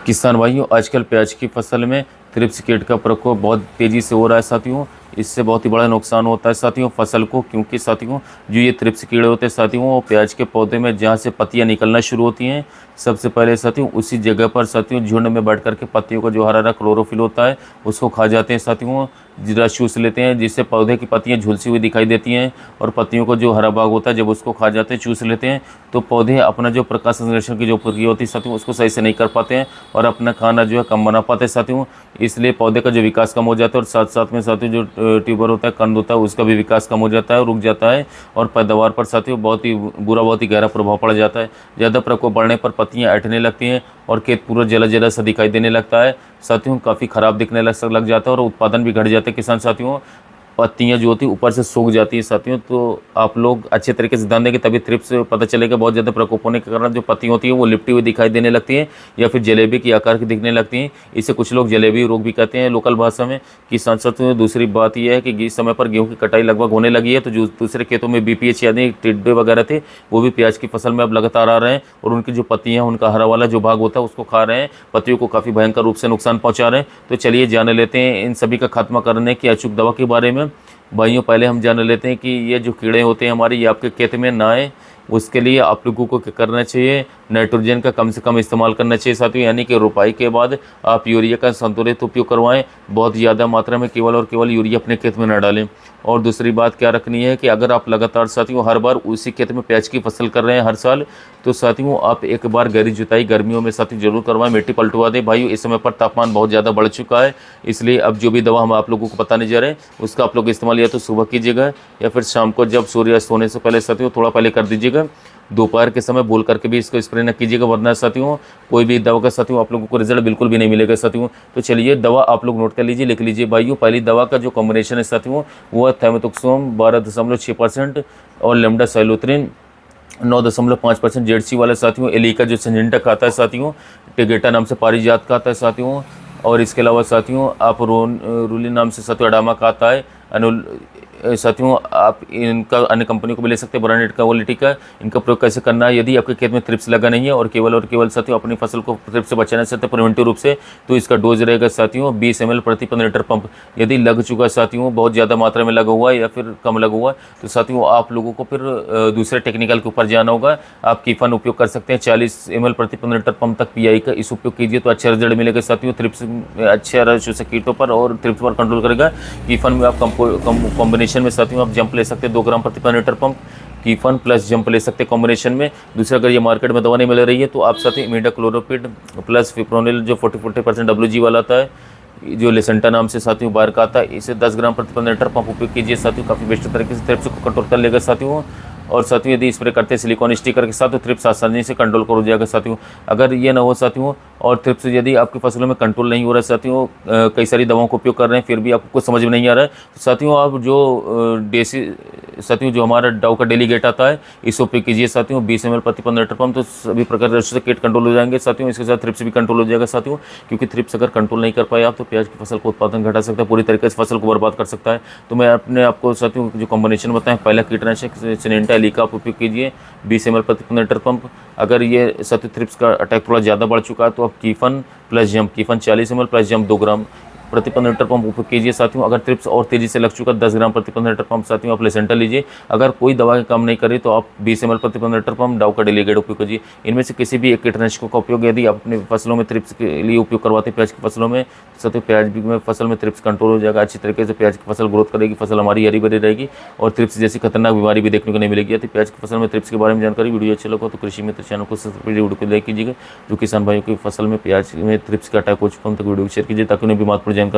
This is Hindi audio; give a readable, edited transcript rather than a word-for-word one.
किसान भाइयों, आजकल प्याज की फसल में थ्रिप्स कीट का प्रकोप बहुत तेज़ी से हो रहा है साथियों। इससे बहुत ही बड़ा नुकसान होता है साथियों फसल को, क्योंकि साथियों जो ये थ्रिप्स कीड़े होते हैं साथियों, वो प्याज के पौधे में जहाँ से पत्तियाँ निकलना शुरू होती हैं, सबसे पहले साथियों उसी जगह पर साथियों झुंड में बैठ करके पत्तियों का जो हरा हरा क्लोरोफिल होता है उसको खा जाते हैं साथियों। रस चूस लेते हैं, जिससे पौधे की पत्तियाँ झुलसी हुई दिखाई देती हैं, और पत्तियों का जो हरा भाग होता है जब उसको खा जाते हैं, चूस लेते हैं, तो पौधे अपना जो प्रकाश संश्लेषण की जो प्रक्रिया होती है साथियों उसको सही से नहीं कर पाते हैं और अपना खाना जो है कम बना पाते हैं साथियों। इसलिए पौधे का जो विकास कम हो जाता है, और साथ साथ में साथियों जो ट्यूबर होता है, कंद होता है, उसका भी विकास कम हो जाता है, रुक जाता है, और पैदावार पर साथियों बहुत ही बुरा, बहुत ही गहरा प्रभाव पड़ जाता है। ज़्यादा प्रकोप बढ़ने पर पत्तियाँ ऐंठने लगती हैं और खेत पूरा जला जला सा दिखाई देने लगता है साथियों, काफ़ी ख़राब दिखने लग जाता है, और उत्पादन भी घट जाता है किसान साथियों। पत्तियाँ जो होती हैं ऊपर से सूख जाती है साथियों। तो आप लोग अच्छे तरीके से ध्यान देंगे, तभी थ्रिप्स पता चलेगा। बहुत ज़्यादा प्रकोप होने के कारण जो पत्तियाँ होती हैं वो लिपटी हुई दिखाई देने लगती हैं, या फिर जलेबी की आकार की दिखने लगती हैं। इसे कुछ लोग जलेबी रोग भी कहते हैं लोकल भाषा में। किसान साथियों, दूसरी बात यह है कि इस समय पर गेहूँ की कटाई लगभग होने लगी है, तो जो दूसरे खेतों में बीपीएच यानी टिड्डे वगैरह थे, वो भी प्याज की फसल में अब लगातार आ रहे हैं, और उनकी जो पत्तियाँ, उनका हरा वाला जो भाग होता है उसको खा रहे हैं, पत्तियों को काफ़ी भयंकर रूप से नुकसान पहुँचा रहे हैं। तो चलिए जान लेते हैं इन सभी का खात्मा करने की अचूक दवा के बारे में। भाइयों, पहले हम जान लेते हैं कि ये जो कीड़े होते हैं हमारे, ये आपके खेत में ना आए, उसके लिए आप लोगों को क्या करना चाहिए, नाइट्रोजन का कम से कम इस्तेमाल करना चाहिए साथियों। यानी कि रुपाई के बाद आप यूरिया का संतुलित उपयोग करवाएं। बहुत ज़्यादा मात्रा में केवल और केवल यूरिया अपने खेत में न डालें। और दूसरी बात क्या रखनी है कि अगर आप लगातार साथियों हर बार उसी खेत में प्याज की फसल कर रहे हैं हर साल, तो साथियों आप एक बार गहरी जुताई गर्मियों में साथियों जरूर करवाएं, मिट्टी पलटवा दें। भाइयों, इस समय पर तापमान बहुत ज़्यादा बढ़ चुका है, इसलिए अब जो भी दवा हम आप लोगों को बताने जा रहे हैं उसका आप लोग इस्तेमाल या तो सुबह कीजिएगा, या फिर शाम को जब सूर्यास्त होने से पहले साथियों थोड़ा पहले कर दीजिएगा। दोपहर के समय बोल करके भी इसको स्प्रे न कीजिएगा, वरना साथियों कोई भी दवा का साथियों आप लोगों को रिजल्ट बिल्कुल भी नहीं मिलेगा साथियों। तो चलिए दवा आप लोग नोट कर लीजिए, लिख लीजिए भाइयों। पहली दवा का जो कॉम्बिनेशन है साथियों वो है थाइमेथॉक्सोम 12.6% और लेमडा साइलोत्रिन 9.5% जेडसी वाला साथियों। एली का जो सिंजेंटा का आता है साथियों, टेगेटा नाम से पारिजात का आता है साथियों, और इसके अलावा साथियों आप रूली नाम से साथियों अडामा का आता है। अनुल साथियों आप इनका अन्य कंपनी को भी ले सकते हैं, ब्रांडेड क्वालिटी का। इनका प्रयोग कैसे करना है, यदि आपके खेत में थ्रिप्स लगा नहीं है और केवल साथियों अपनी फसल को थ्रिप्स से बचाना चाहते हैं प्रिवेंटिव रूप से, तो इसका डोज रहेगा साथियों 20 ml प्रति 15 लीटर पंप। यदि लग चुका साथियों, बहुत ज़्यादा मात्रा में लगा हुआ है या फिर कम लगा हुआ है, तो साथियों आप लोगों को फिर दूसरे टेक्निकल के ऊपर जाना होगा। आप कीफन उपयोग कर सकते हैं 40 ml प्रति 15 लीटर पंप तक पीआई का, इस उपयोग कीजिए तो अच्छा रिजल्ट मिलेगा साथियों। थ्रिप्स अच्छा रश से कीटों पर और थ्रिप्स पर कंट्रोल करेगा। कीफन में आप कॉम्बिनेशन में साथियों आप जंप ले सकते हैं 2 ग्राम प्रति 15 लीटर पंप, कीफन प्लस जंप ले सकते हैं कॉम्बिनेशन में। दूसरा, अगर ये मार्केट में दवा नहीं मिल रही है तो आप साथियों इमिडाक्लोरोपिड प्लस फिप्रोनिल जो 40% WG वाला आता है, जो लेसेंटा नाम से साथियों बाहर का आता है, इसे 10 ग्राम प्रति 15 लीटर पंप उपयोग कीजिए साथियों। काफ़ी बेस्ट तरीके से थ्रिप्स को कंट्रोल कर लेगा साथियों। और साथियों यदि स्प्रे करते हैं सिलिकॉन स्टिकर के साथ तो थ्रिप्स आसानी से कंट्रोल कर हो जाएगा साथियों। अगर ये ना हो साथियों, और थ्रिप्स यदि आपकी फसलों में कंट्रोल नहीं हो रहा है साथियों, कई सारी दवाओं का उपयोग कर रहे हैं फिर भी आपको कुछ समझ में नहीं आ रहा है, तो साथियों आप जो देसी साथियों जो हमारा डाउ का डेलीगेट आता है, इस उपयोग कीजिए साथियों 20 ml प्रति 15 लीटर पंप, तो सभी प्रकार से कीट कंट्रोल हो जाएंगे साथियों। इसके साथ थ्रिप्स भी कंट्रोल हो जाएगा साथियों, क्योंकि थ्रिप्स अगर कंट्रोल नहीं कर पाए आप तो प्याज की फसल को उत्पादन घटा सकता है, पूरी तरीके से फसल को बर्बाद कर सकता है। तो मैं अपने आपको साथियों जो कॉम्बिनेशन बताएं, पहला कीटनाशक सिनेंटा एली का आप उपयोग कीजिए 20 ml प्रति 15 लीटर पंप। अगर ये साथियों थ्रिप्स का अटैक थोड़ा ज़्यादा बढ़ चुका है तो आप कीफन प्लस जंप, कीफन 40 ml प्लस जंप 2 ग्राम प्रति 15 लीटर पंप उपयोग कीजिए साथियों। अगर थ्रिप्स और तेजी से लग चुका 10 ग्राम प्रति 15 लीटर पंप साथियों आप लेसेंटा लीजिए। अगर कोई दवा काम नहीं करे तो आप 20 ml प्रति 15 लीटर पंप डाउ का डेलीगेट उपयोग कीजिए। इनमें से किसी भी एक कीटनाशकों का उपयोग यदि आप अपनी फसलों में थ्रिप्स के लिए उपयोग करवाते हैं प्याज की फसलों में, साथियों प्याज में फसल में थ्रिप्स कंट्रोल हो जाएगा, अच्छी तरीके से प्याज की फसल ग्रोथ करेगी, फसल हमारी हरी भरी रहेगी, और थ्रिप्स जैसी खतरनाक बीमारी भी देखने को नहीं मिलेगी। तो प्याज की फसल में थ्रिप्स के बारे में जानकारी वीडियो अच्छी लगा तो कृषि मित्र चैनल को सब्सक्राइब वीडियो को लाइक कीजिएगा। जो किसान भाइयों की फसल में प्याज में थ्रिप्स का अटैक हो चुका है उन तक वीडियो शेयर कीजिए ताकि उन्हें भी महत्वपूर्ण जानकारी